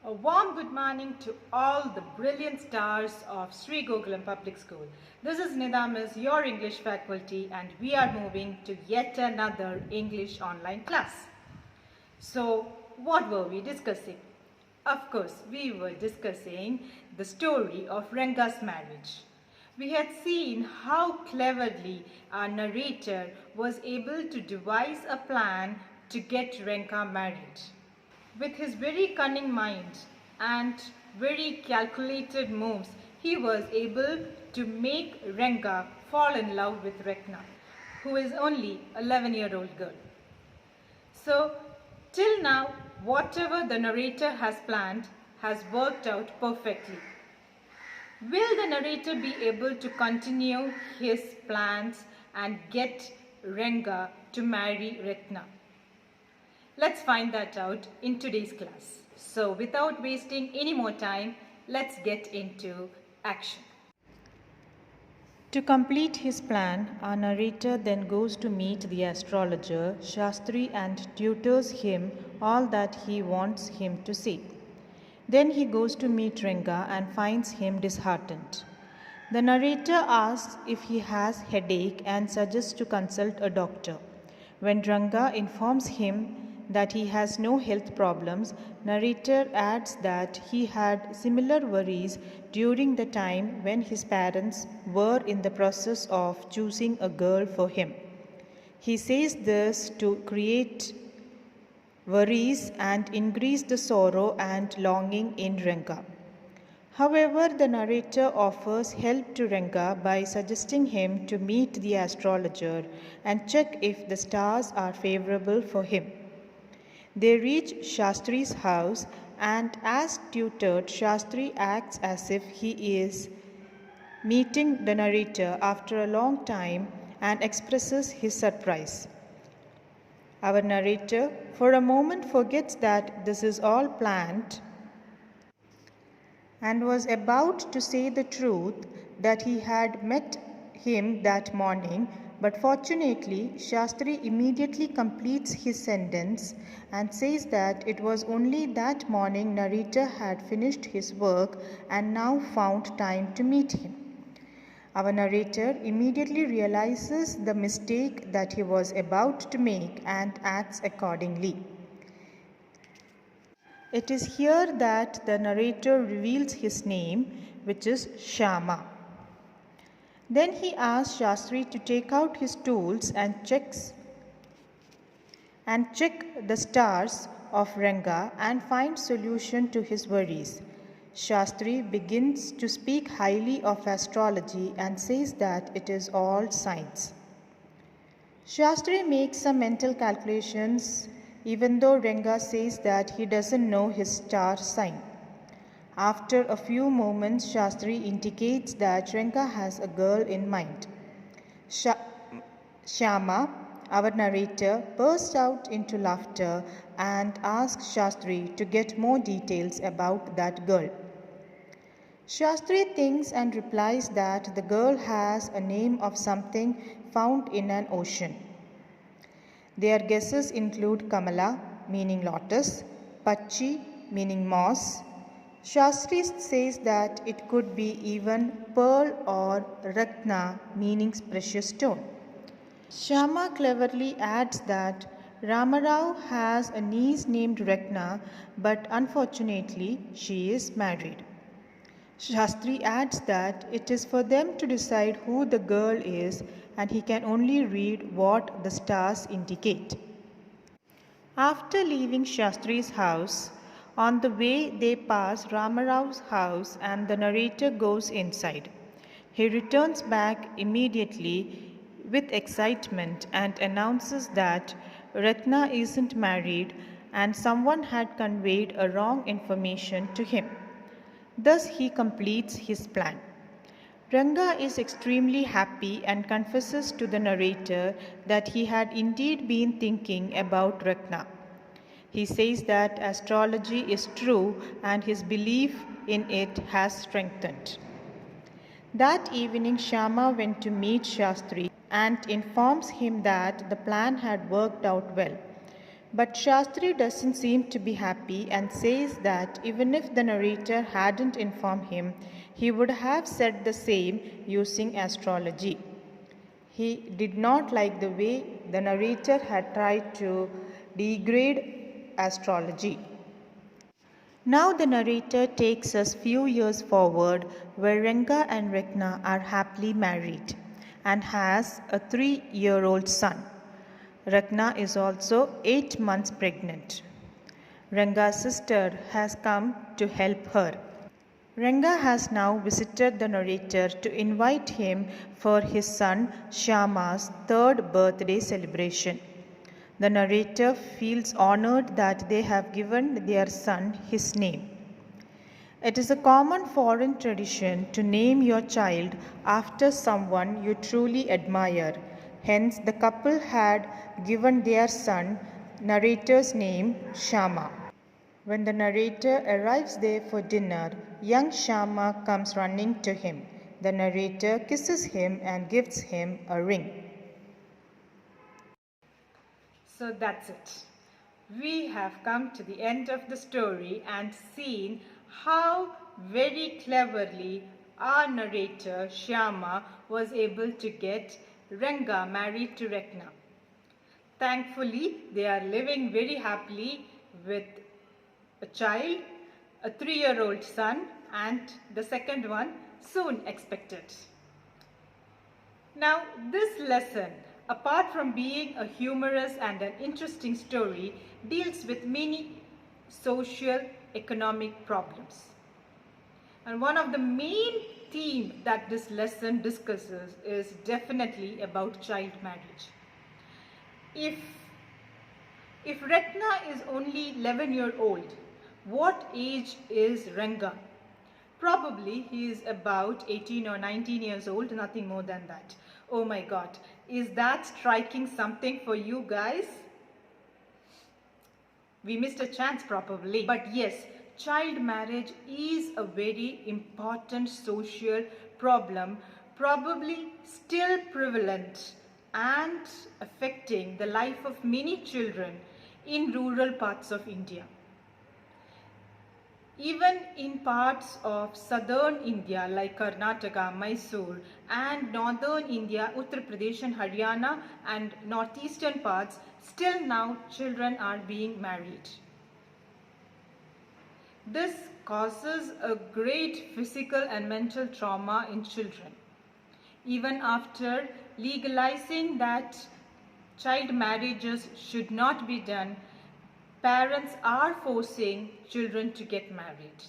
A warm good morning to all the brilliant stars of Sri Gokulam Public School. This is Nidamis, your English faculty, and we are moving to yet another English online class. So, what were we discussing? Of course, we were discussing the story of Ranga's marriage. We had seen how cleverly our narrator was able to devise a plan to get Ranga married. With his very cunning mind and very calculated moves, he was able to make Ranga fall in love with Rekna, who is only an 11-year-old girl. So, till now, whatever the narrator has planned has worked out perfectly. Will the narrator be able to continue his plans and get Ranga to marry Rekna? Let's find that out in today's class. So without wasting any more time, let's get into action. To complete his plan, our narrator then goes to meet the astrologer, Shastri, and tutors him all that he wants him to see. Then he goes to meet Ranga and finds him disheartened. The narrator asks if he has headache and suggests to consult a doctor. When Ranga informs him that he has no health problems, narrator adds that he had similar worries during the time when his parents were in the process of choosing a girl for him. He says this to create worries and increase the sorrow and longing in Ranga. However, the narrator offers help to Ranga by suggesting him to meet the astrologer and check if the stars are favorable for him. They reach Shastri's house, and as tutored, Shastri acts as if he is meeting the narrator after a long time and expresses his surprise. Our narrator, for a moment, forgets that this is all planned and was about to say the truth that he had met him that morning. But fortunately, Shastri immediately completes his sentence and says that it was only that morning narrator had finished his work and now found time to meet him. Our narrator immediately realizes the mistake that he was about to make and acts accordingly. It is here that the narrator reveals his name, which is Shama. Then he asks Shastri to take out his tools and check the stars of Ranga and find solution to his worries. Shastri begins to speak highly of astrology and says that it is all science. Shastri makes some mental calculations even though Ranga says that he doesn't know his star sign. After a few moments, Shastri indicates that Ranga has a girl in mind. Shama, our narrator, bursts out into laughter and asks Shastri to get more details about that girl. Shastri thinks and replies that the girl has a name of something found in an ocean. Their guesses include Kamala, meaning lotus, Pachi, meaning moss. Shastri says that it could be even pearl or Ratna, meaning precious stone. Shama cleverly adds that Ramarao has a niece named Ratna, but unfortunately she is married. Shastri adds that it is for them to decide who the girl is and he can only read what the stars indicate. After leaving Shastri's house, on the way they pass Ramarao's house and the narrator goes inside. He returns back immediately with excitement and announces that Ratna isn't married and someone had conveyed a wrong information to him. Thus he completes his plan. Ranga is extremely happy and confesses to the narrator that he had indeed been thinking about Ratna. He says that astrology is true and his belief in it has strengthened. That evening, Shama went to meet Shastri and informs him that the plan had worked out well. But Shastri doesn't seem to be happy and says that even if the narrator hadn't informed him, he would have said the same using astrology. He did not like the way the narrator had tried to degrade astrology. Now the narrator takes us few years forward where Ranga and Rekna are happily married and has a 3-year-old son. Rekna is also 8 months pregnant. Ranga's sister has come to help her. Ranga has now visited the narrator to invite him for his son Shyama's 3rd birthday celebration. The narrator feels honored that they have given their son his name. It is a common foreign tradition to name your child after someone you truly admire. Hence, the couple had given their son narrator's name Shyama. When the narrator arrives there for dinner, young Shyama comes running to him. The narrator kisses him and gives him a ring. So that's it. We have come to the end of the story and seen how very cleverly our narrator Shyama was able to get Ranga married to Rekna. Thankfully, they are living very happily with a child, a 3-year-old son, and the second one soon expected. Now, this lesson, apart from being a humorous and an interesting story, deals with many social, economic problems. And one of the main themes that this lesson discusses is definitely about child marriage. If Retna is only 11-year-old, what age is Ranga? Probably he is about 18 or 19 years old, nothing more than that. Oh my God, is that striking something for you guys? We missed a chance probably. But yes, child marriage is a very important social problem, probably still prevalent and affecting the life of many children in rural parts of India. Even in parts of southern India like Karnataka, Mysore, and northern India, Uttar Pradesh and Haryana, and northeastern parts, still now children are being married. This causes a great physical and mental trauma in children. Even after legalizing that child marriages should not be done, parents are forcing children to get married.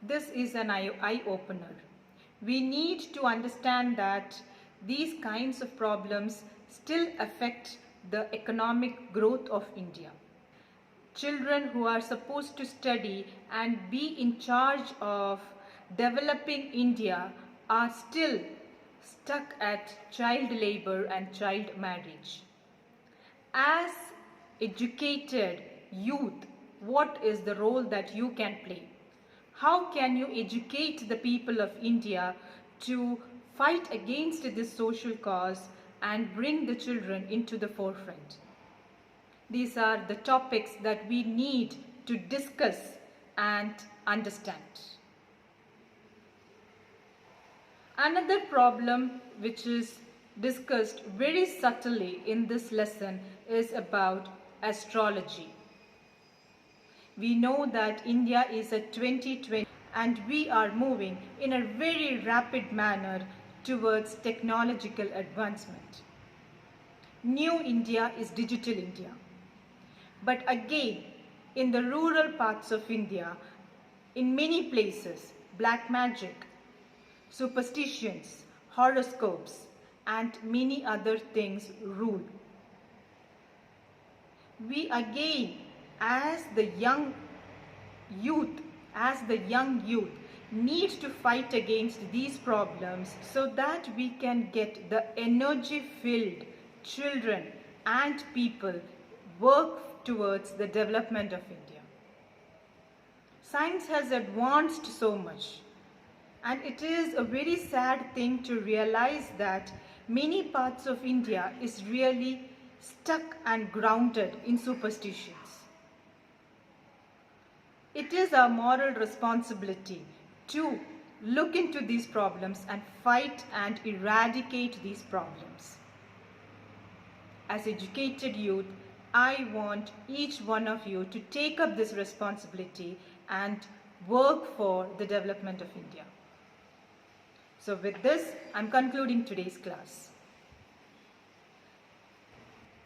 This is an eye-opener. We need to understand that these kinds of problems still affect the economic growth of India. Children who are supposed to study and be in charge of developing India are still stuck at child labor and child marriage. As educated youth, what is the role that you can play? How can you educate the people of India to fight against this social cause and bring the children into the forefront? These are the topics that we need to discuss and understand. Another problem which is discussed very subtly in this lesson is about astrology. We know that India is at 2020 and we are moving in a very rapid manner towards technological advancement. New India is digital India. But again, in the rural parts of India, in many places, black magic, superstitions, horoscopes, and many other things rule. We again, as the young youth, need to fight against these problems so that we can get the energy-filled children and people work towards the development of India. Science has advanced so much, and it is a very sad thing to realize that many parts of India is really stuck and grounded in superstitions. It is our moral responsibility to look into these problems and fight and eradicate these problems. As educated youth, I want each one of you to take up this responsibility and work for the development of India. So with this, I'm concluding today's class.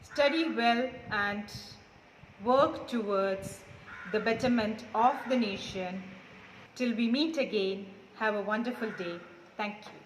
Study well and work towards the betterment of the nation. Till we meet again, have a wonderful day. Thank you.